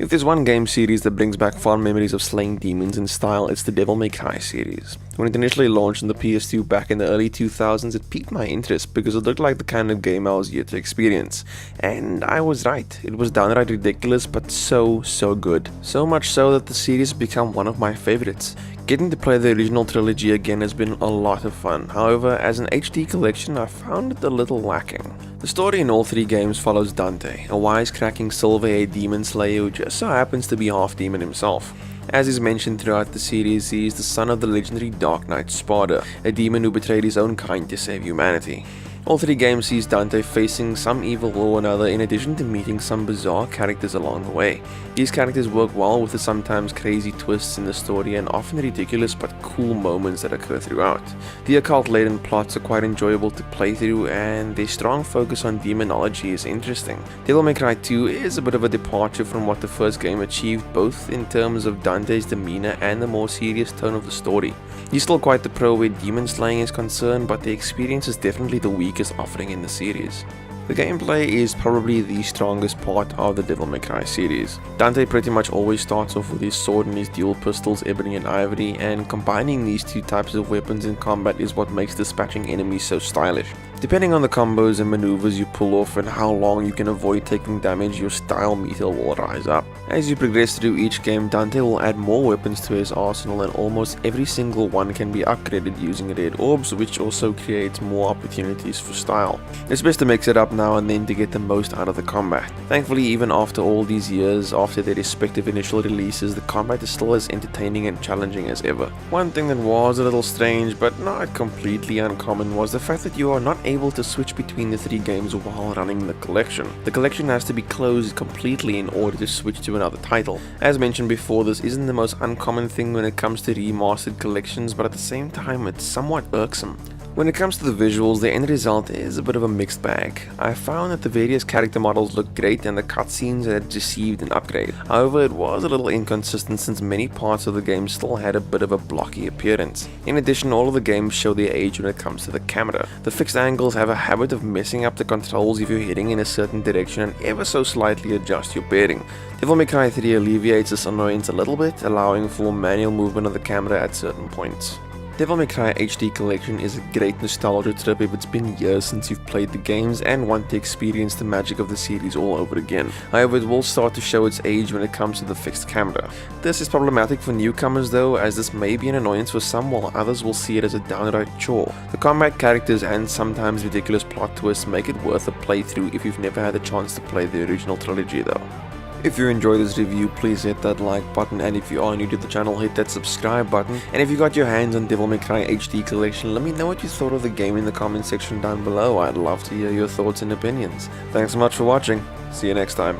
If there's one game series that brings back fond memories of slaying demons in style, it's the Devil May Cry series. When it initially launched on the PS2 back in the early 2000s, it piqued my interest because it looked like the kind of game I was yet to experience. And I was right, it was downright ridiculous but so good. So much so that the series has become one of my favorites. Getting to play the original trilogy again has been a lot of fun, however, as an HD collection I found it a little lacking. The story in all three games follows Dante, a wisecracking silver-haired demon slayer who just so happens to be half demon himself. As is mentioned throughout the series, he is the son of the legendary Dark Knight Sparda, a demon who betrayed his own kind to save humanity. All three games sees Dante facing some evil or another in addition to meeting some bizarre characters along the way. These characters work well with the sometimes crazy twists in the story and often ridiculous but cool moments that occur throughout. The occult-laden plots are quite enjoyable to play through and their strong focus on demonology is interesting. Devil May Cry 2 is a bit of a departure from what the first game achieved both in terms of Dante's demeanor and the more serious tone of the story. He's still quite the pro where demon slaying is concerned, but the experience is definitely the weakest offering in the series. The gameplay is probably the strongest part of the Devil May Cry series. Dante pretty much always starts off with his sword and his dual pistols, Ebony and Ivory, and combining these two types of weapons in combat is what makes dispatching enemies so stylish. Depending on the combos and maneuvers you pull off and how long you can avoid taking damage, your style meter will rise up. As you progress through each game, Dante will add more weapons to his arsenal and almost every single one can be upgraded using red orbs, which also creates more opportunities for style. It's best to mix it up now and then to get the most out of the combat. Thankfully, even after all these years, after their respective initial releases, the combat is still as entertaining and challenging as ever. One thing that was a little strange, but not completely uncommon, was the fact that you are not able to switch between the three games while running the collection. The collection has to be closed completely in order to switch to another title. As mentioned before, this isn't the most uncommon thing when it comes to remastered collections, but at the same time it's somewhat irksome. When it comes to the visuals, the end result is a bit of a mixed bag. I found that the various character models looked great and the cutscenes had received an upgrade. However, it was a little inconsistent since many parts of the game still had a bit of a blocky appearance. In addition, all of the games show their age when it comes to the camera. The fixed angles have a habit of messing up the controls if you're heading in a certain direction and ever so slightly adjust your bearing. Devil May Cry 3 alleviates this annoyance a little bit, allowing for manual movement of the camera at certain points. Devil May Cry HD Collection is a great nostalgia trip if it's been years since you've played the games and want to experience the magic of the series all over again. However, it will start to show its age when it comes to the fixed camera. This is problematic for newcomers though, as this may be an annoyance for some while others will see it as a downright chore. The combat characters and sometimes ridiculous plot twists make it worth a playthrough if you've never had the chance to play the original trilogy though. If you enjoyed this review, please hit that like button, and if you are new to the channel, hit that subscribe button. And if you got your hands on Devil May Cry HD Collection, let me know what you thought of the game in the comment section down below. I'd love to hear your thoughts and opinions. Thanks so much for watching. See you next time.